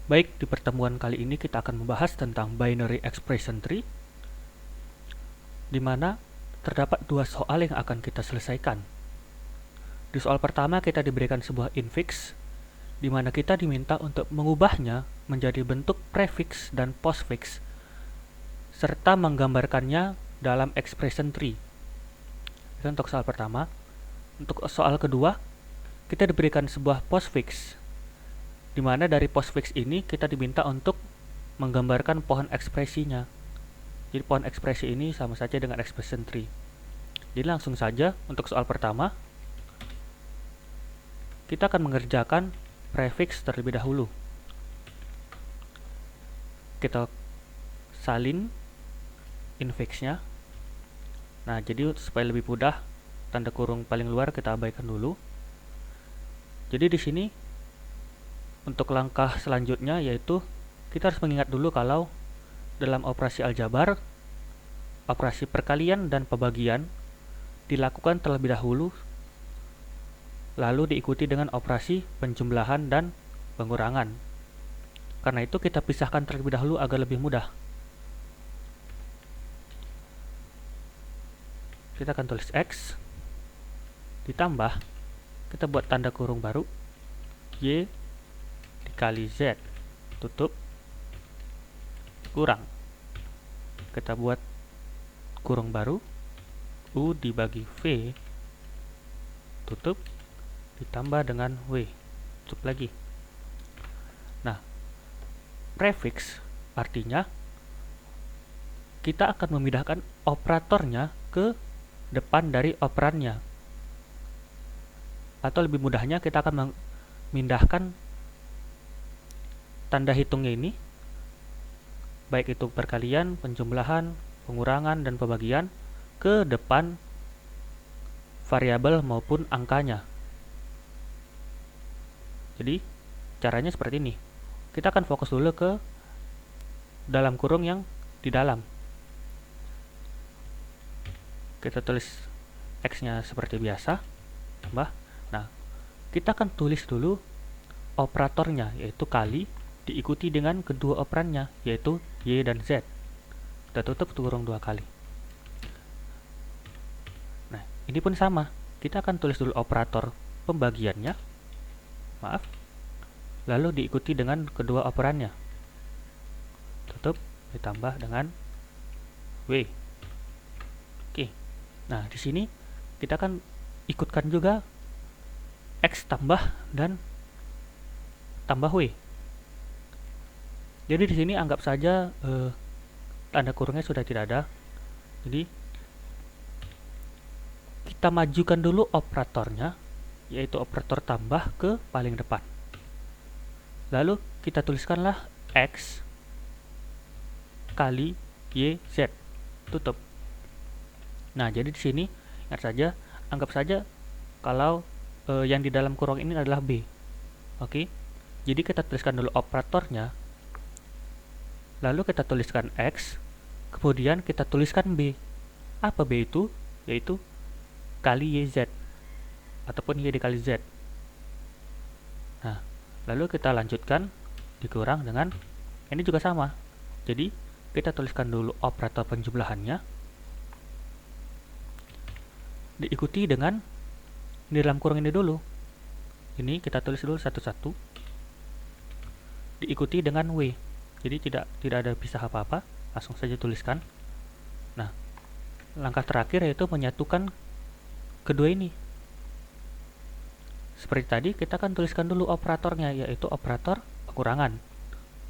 Baik, di pertemuan kali ini kita akan membahas tentang binary expression tree, di mana terdapat dua soal yang akan kita selesaikan. Di soal pertama kita diberikan sebuah infix, di mana kita diminta untuk mengubahnya menjadi bentuk prefix dan postfix, serta menggambarkannya dalam expression tree. Itu untuk soal pertama. Untuk soal kedua, kita diberikan sebuah postfix, di mana dari postfix ini kita diminta untuk menggambarkan pohon ekspresinya. Jadi pohon ekspresi ini sama saja dengan expression tree. Jadi langsung saja untuk soal pertama, kita akan mengerjakan prefix terlebih dahulu. Kita salin infixnya. Nah, jadi supaya lebih mudah, tanda kurung paling luar kita abaikan dulu. Jadi di sini untuk langkah selanjutnya yaitu kita harus mengingat dulu kalau dalam operasi aljabar, operasi perkalian dan pembagian dilakukan terlebih dahulu, lalu diikuti dengan operasi penjumlahan dan pengurangan. Karena itu kita pisahkan terlebih dahulu agar lebih mudah. Kita akan tulis X, ditambah, kita buat tanda kurung baru, Y dikali Z, tutup, kurang. Kita buat kurung baru, U dibagi V, tutup, ditambah dengan W, tutup lagi. Nah, prefix artinya kita akan memindahkan operatornya ke depan dari operannya. Atau lebih mudahnya kita akan memindahkan tanda hitungnya ini, baik itu perkalian, penjumlahan, pengurangan, dan pembagian, ke depan variabel maupun angkanya. Jadi caranya seperti ini. Kita akan fokus dulu ke dalam kurung yang di dalam. Kita tulis X-nya seperti biasa, tambah. Nah, kita akan tulis dulu operatornya, yaitu kali, diikuti dengan kedua operannya, yaitu Y dan Z. Kita tutup kurung 2 kali. Nah, ini pun sama. Kita akan tulis dulu operator pembagiannya, lalu diikuti dengan kedua operannya. Tutup, ditambah dengan W. Oke. Nah, di sini kita akan ikutkan juga X tambah dan tambah W. Jadi di sini anggap saja tanda kurungnya sudah tidak ada. Jadi kita majukan dulu operatornya, yaitu operator tambah ke paling depan. Lalu kita tuliskanlah X kali Y Z, tutup. Nah, jadi di sini ingat saja, anggap saja kalau yang di dalam kurung ini adalah B. Oke. Jadi kita tuliskan dulu operatornya, lalu kita tuliskan X, kemudian kita tuliskan B. Apa B itu? Yaitu kali YZ, ataupun Y dikali Z. Nah, lalu kita lanjutkan dikurang dengan, ini juga sama. Jadi kita tuliskan dulu operator penjumlahannya, diikuti dengan di dalam kurung ini dulu. Ini kita tulis dulu satu-satu, diikuti dengan W. Jadi tidak ada pisah apa-apa, langsung saja tuliskan. Nah, langkah terakhir yaitu menyatukan kedua ini. Seperti tadi, kita akan tuliskan dulu operatornya, yaitu operator pengurangan.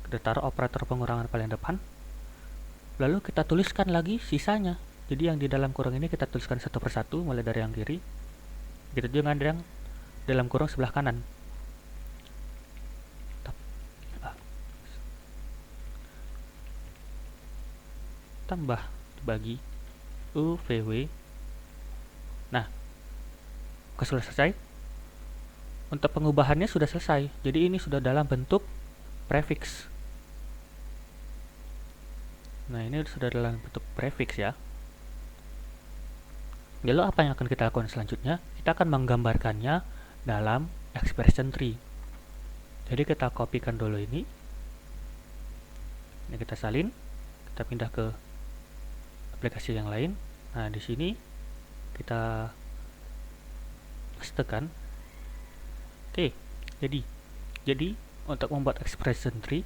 Kita taruh operator pengurangan paling depan, lalu kita tuliskan lagi sisanya. Jadi yang di dalam kurung ini kita tuliskan satu persatu, mulai dari yang kiri, gitu juga dengan yang dalam kurung sebelah kanan. Tambah dibagi U VW. Nah, sudah selesai. Untuk pengubahannya sudah selesai. Jadi ini sudah dalam bentuk prefix. Nah, ini sudah dalam bentuk prefix ya. Lalu apa yang akan kita lakukan selanjutnya? Kita akan menggambarkannya dalam expression tree. Jadi kita kopikan dulu ini, Ini kita salin, kita pindah ke aplikasi yang lain. Nah, di sini kita pastekan. Oke, jadi untuk membuat expression tree,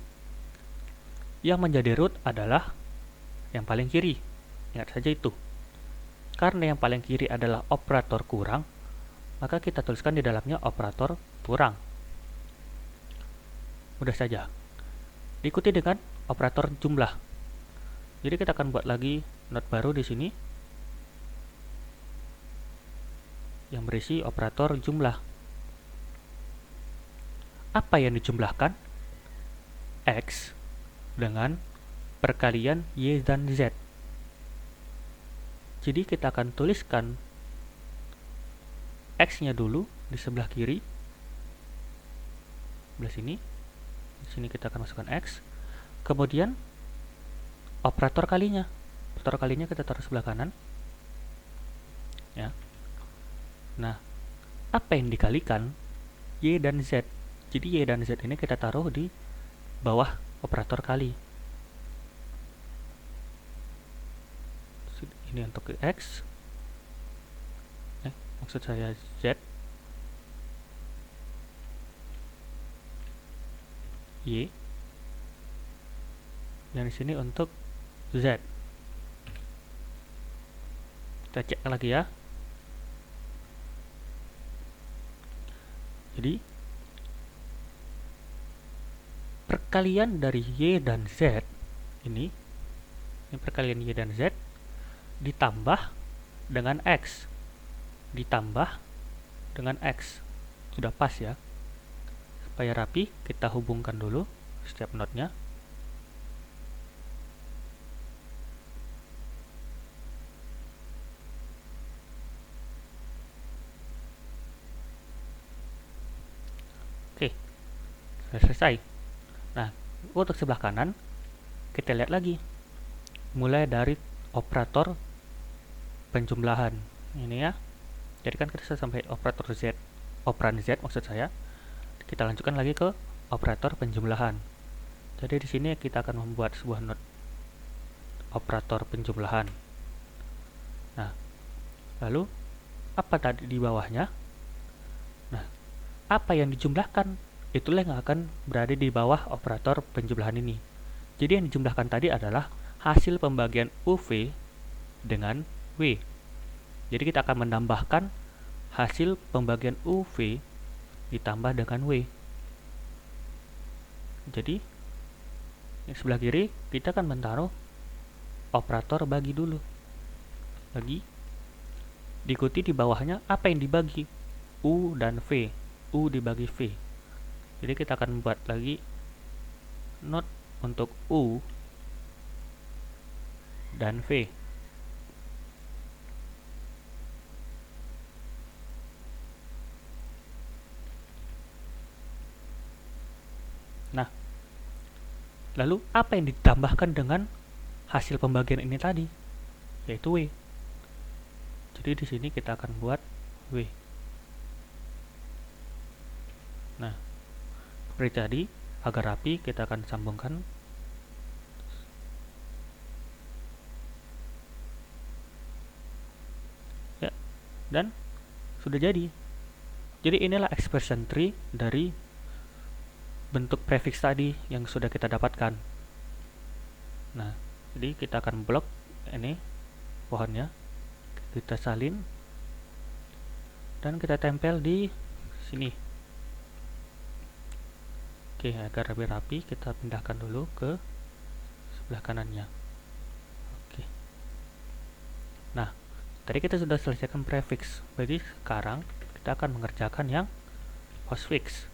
yang menjadi root adalah yang paling kiri. Ingat saja itu. Karena yang paling kiri adalah operator kurang, maka kita tuliskan di dalamnya operator kurang. Mudah saja. Diikuti dengan operator jumlah. Jadi kita akan buat lagi node baru di sini yang berisi operator jumlah. Apa yang dijumlahkan? X dengan perkalian Y dan Z. Jadi kita akan tuliskan X-nya dulu di sebelah kiri. Sebelah sini. Di sini kita akan masukkan X. Kemudian operator kalinya. Operator kalinya kita taruh sebelah kanan. Ya. Nah, apa yang dikalikan? Y dan Z. Jadi Y dan Z ini kita taruh di bawah operator kali. Ini untuk X. Maksud saya Z. Y. Yang di sini untuk Z. Kita cek lagi ya. Jadi perkalian dari Y dan Z ini perkalian Y dan Z ditambah dengan X, ditambah dengan X. Sudah pas ya. Supaya rapi, kita hubungkan dulu setiap node-nya. Oke, sudah selesai. Nah, untuk sebelah kanan, kita lihat lagi. Mulai dari operator penjumlahan. Ini ya. Jadi kan kita sudah sampai operator Z, operan Z maksud saya. Kita lanjutkan lagi ke operator penjumlahan. Jadi di sini kita akan membuat sebuah node operator penjumlahan. Nah, lalu apa tadi di bawahnya? Nah, apa yang dijumlahkan? Itulah yang akan berada di bawah operator penjumlahan ini. Jadi yang dijumlahkan tadi adalah hasil pembagian UV dengan W. Jadi kita akan menambahkan hasil pembagian UV ditambah dengan W. Jadi yang sebelah kiri kita akan menaruh operator bagi dulu. Bagi. Diikuti di bawahnya apa yang dibagi? U dan V. U dibagi V. Jadi kita akan membuat lagi node untuk U dan V. Nah, lalu apa yang ditambahkan dengan hasil pembagian ini tadi? Yaitu W. Jadi di sini kita akan buat W. Nah, seperti tadi, agar rapi kita akan sambungkan. Ya, dan sudah jadi. Jadi inilah expression tree dari bentuk prefix tadi yang sudah kita dapatkan. Nah, jadi kita akan blok ini pohonnya, kita salin dan kita tempel di sini. Oke, agar lebih rapi kita pindahkan dulu ke sebelah kanannya. Oke. Nah, tadi kita sudah selesaikan prefix. Jadi sekarang kita akan mengerjakan yang postfix.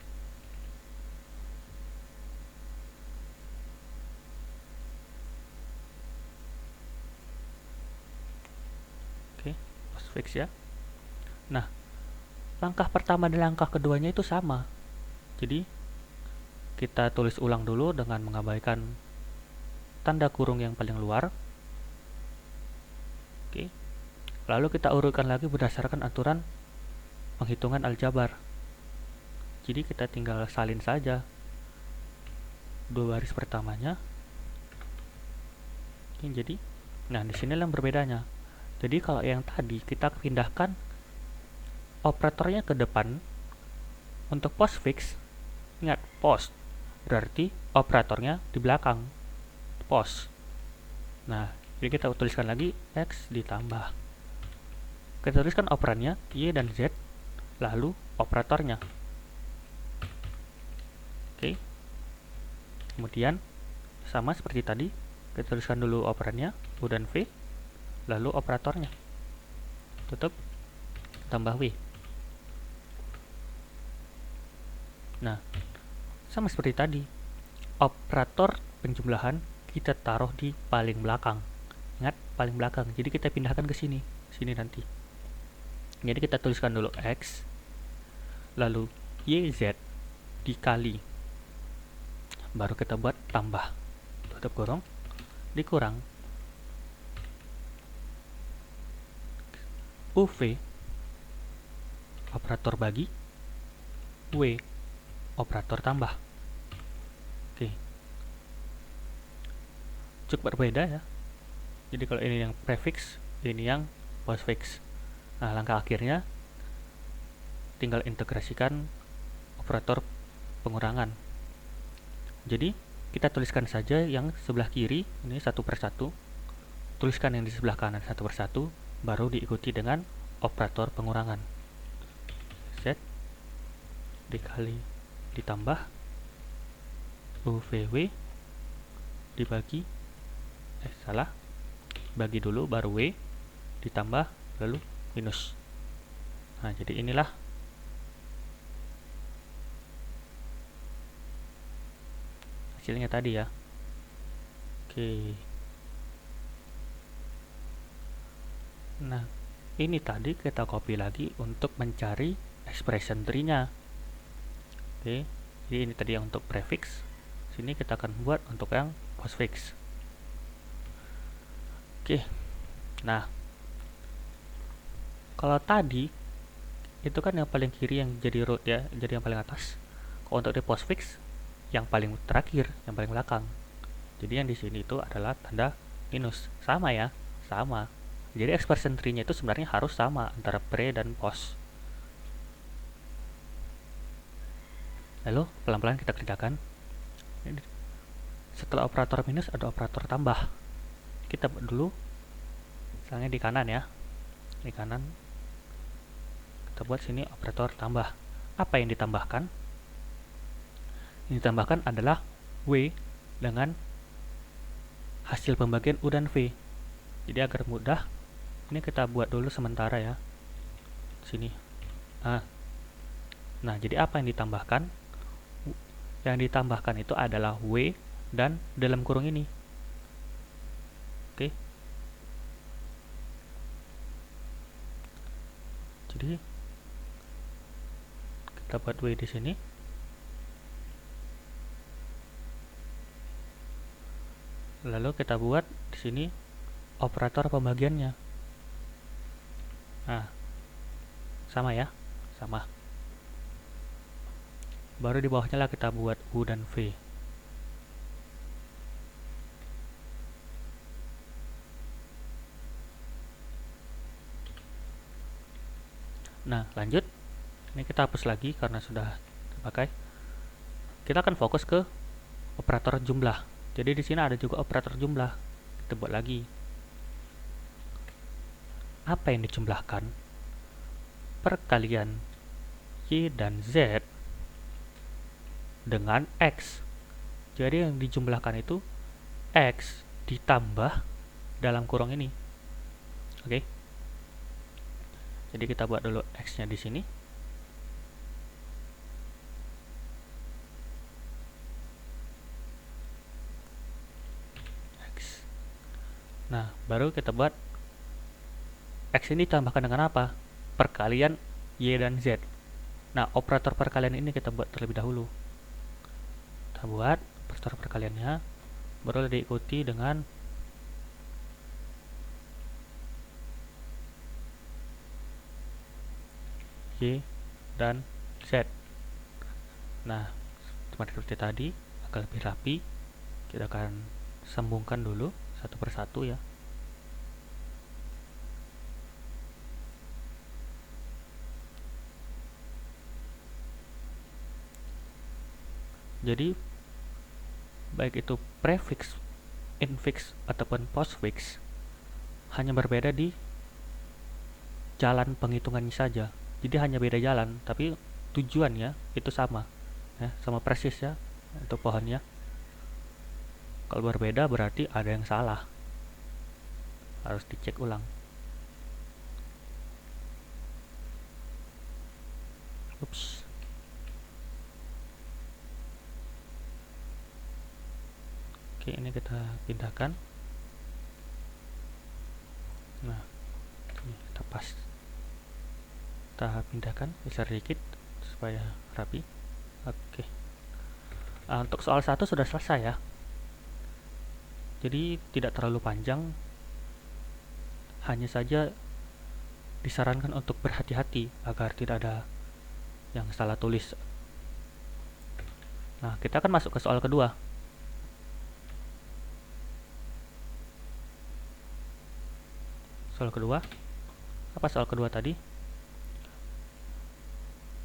Postfix ya. Nah, langkah pertama dan langkah keduanya itu sama. Jadi kita tulis ulang dulu dengan mengabaikan tanda kurung yang paling luar. Oke. Lalu kita urutkan lagi berdasarkan aturan penghitungan aljabar. Jadi kita tinggal salin saja dua baris pertamanya Oke, jadi, nah di sini yang berbedanya. Jadi kalau yang tadi kita pindahkan operatornya ke depan, untuk postfix, ingat post, berarti operatornya di belakang, post. Nah, jadi kita tuliskan lagi X ditambah. Kita tuliskan operannya Y dan Z, lalu operatornya. Oke. Kemudian sama seperti tadi, kita tuliskan dulu operannya U dan V, lalu operatornya. Tutup, tambah W. Nah, sama seperti tadi, operator penjumlahan kita taruh di paling belakang. Ingat, paling belakang. Jadi kita pindahkan ke sini, nanti. Jadi kita tuliskan dulu X, lalu YZ dikali, baru kita buat tambah, tutup kurung, dikurang UV operator bagi, W operator tambah. Oke, cukup berbeda ya. Jadi kalau ini yang prefix, ini yang postfix. Nah, langkah akhirnya tinggal integrasikan operator pengurangan. Jadi kita tuliskan saja yang sebelah kiri ini satu persatu, tuliskan yang di sebelah kanan satu persatu, baru diikuti dengan operator pengurangan. Z dikali ditambah UVW dibagi bagi dulu baru W ditambah lalu minus. Nah, jadi inilah hasilnya tadi ya. Oke. Nah, ini tadi kita copy lagi untuk mencari expression tree-nya. Oke, jadi ini tadi yang untuk prefix. Sini kita akan buat untuk yang postfix. Oke. Nah, kalau tadi itu kan yang paling kiri yang jadi root ya, jadi yang paling atas. Kalau untuk di postfix yang paling terakhir, yang paling belakang. Jadi yang di sini itu adalah tanda minus. Sama ya, sama. Jadi expression tree-nya itu sebenarnya harus sama antara pre dan post. Lalu pelan-pelan kita kerjakan. Setelah operator minus ada operator tambah. Kita buat dulu, misalnya di kanan ya, di kanan kita buat sini operator tambah. Apa yang ditambahkan? Yang ditambahkan adalah W dengan hasil pembagian U dan V. Jadi agar mudah, ini kita buat dulu sementara ya. Sini. Nah, jadi apa yang ditambahkan? Yang ditambahkan itu adalah W dan dalam kurung ini. Oke. Jadi kita buat W di sini. Lalu kita buat di sini operator pembagiannya. Nah, sama ya, sama. Baru di bawahnya lah kita buat U dan V. Nah, lanjut. Ini kita hapus lagi karena sudah terpakai. Kita akan fokus ke operator jumlah. Jadi di sini ada juga operator jumlah. Kita buat lagi. Apa yang dijumlahkan? Perkalian Y dan Z dengan X. Jadi yang dijumlahkan itu X ditambah dalam kurung ini. Oke. Jadi kita buat dulu X-nya di sini. X. Nah, baru kita buat X ini ditambahkan dengan apa? Perkalian Y dan Z. Nah, operator perkalian ini kita buat terlebih dahulu. Kita buat operator perkaliannya, baru diikuti dengan Y dan Z. Nah, seperti tadi, agar lebih rapi, kita akan sambungkan dulu satu persatu ya. Jadi baik itu prefix, infix ataupun postfix hanya berbeda di jalan penghitungannya saja. Jadi hanya beda jalan, tapi tujuannya itu sama ya, sama persis ya, itu pohonnya. Kalau berbeda berarti ada yang salah, harus dicek ulang. Ups. Oke, ini kita pindahkan. Nah, ini kita pas, kita pindahkan besar dikit supaya rapi. Oke. Untuk soal 1 sudah selesai ya. Jadi tidak terlalu panjang, hanya saja disarankan untuk berhati-hati agar tidak ada yang salah tulis. Nah, kita akan masuk ke soal kedua. Soal kedua, apa soal kedua tadi?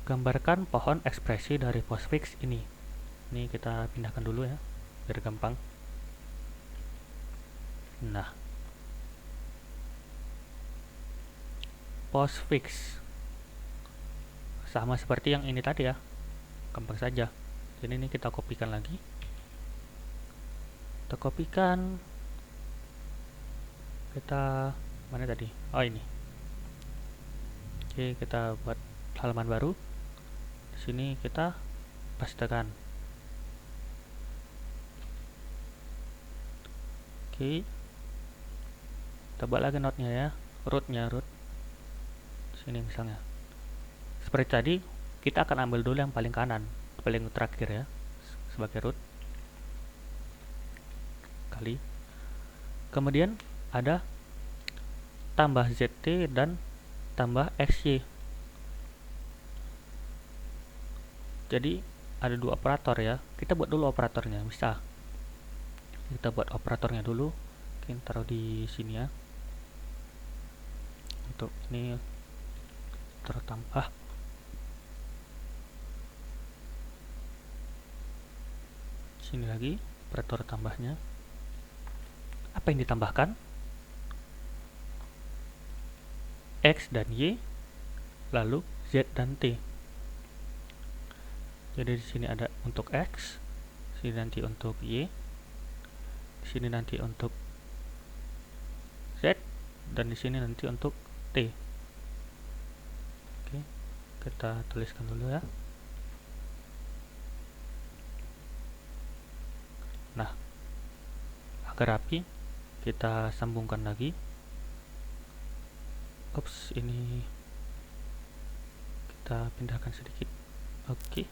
Gambarkan pohon ekspresi dari postfix ini. Ini kita pindahkan dulu ya, biar gampang. Nah, postfix sama seperti yang ini tadi ya, gampang saja. Jadi ini kita kopikan lagi. Kita kopikan. Kita mana tadi? Oh, ini. Oke, kita buat halaman baru. Di sini kita pastekan. Oke. Kita buat lagi notnya ya, rootnya, root. Sini misalnya. Seperti tadi, kita akan ambil dulu yang paling kanan, paling terakhir ya, sebagai root. Kali. Kemudian ada tambah ZT dan tambah XY. Jadi ada dua operator ya. Kita buat dulu operatornya, bisa. Kita buat operatornya dulu. Kita taruh di sini ya. Untuk ini tertambah. Sini lagi operator tambahnya. Apa yang ditambahkan? X dan Y, lalu Z dan T. Jadi di sini ada untuk X, sini nanti untuk Y, di sini nanti untuk Z, dan di sini nanti untuk T. Oke, kita tuliskan dulu ya. Nah, agar rapi, kita sambungkan lagi. Ups, ini kita pindahkan sedikit. Oke.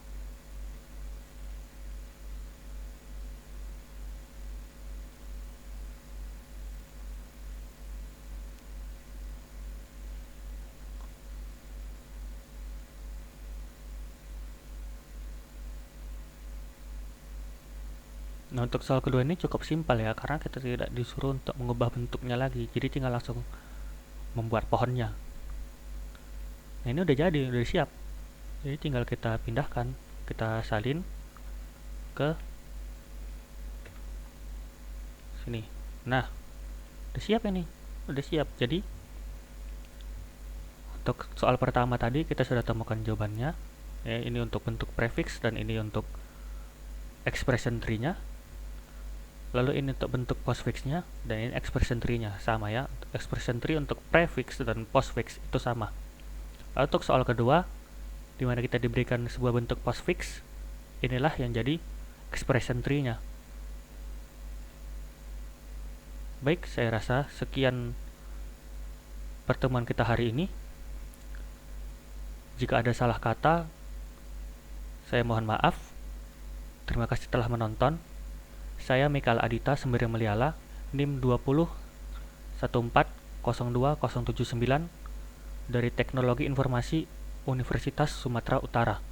Nah, untuk soal kedua ini cukup simpel ya, karena kita tidak disuruh untuk mengubah bentuknya lagi. Jadi tinggal langsung membuat pohonnya. Nah, ini udah jadi, udah siap. Jadi tinggal kita pindahkan, kita salin ke sini. Nah, udah siap ini, udah siap. Jadi untuk soal pertama tadi kita sudah temukan jawabannya. Ya, ini untuk bentuk prefix dan ini untuk expression tree-nya. Lalu ini untuk bentuk postfix-nya dan ini expression tree-nya sama ya. Expression tree untuk prefix dan postfix itu sama. Lalu untuk soal kedua, di mana kita diberikan sebuah bentuk postfix, inilah yang jadi expression tree-nya. Baik, saya rasa sekian pertemuan kita hari ini. Jika ada salah kata, saya mohon maaf. Terima kasih telah menonton. Saya Mikal Adita Sembere Meliala, NIM 20 1402079 dari Teknologi Informasi Universitas Sumatera Utara.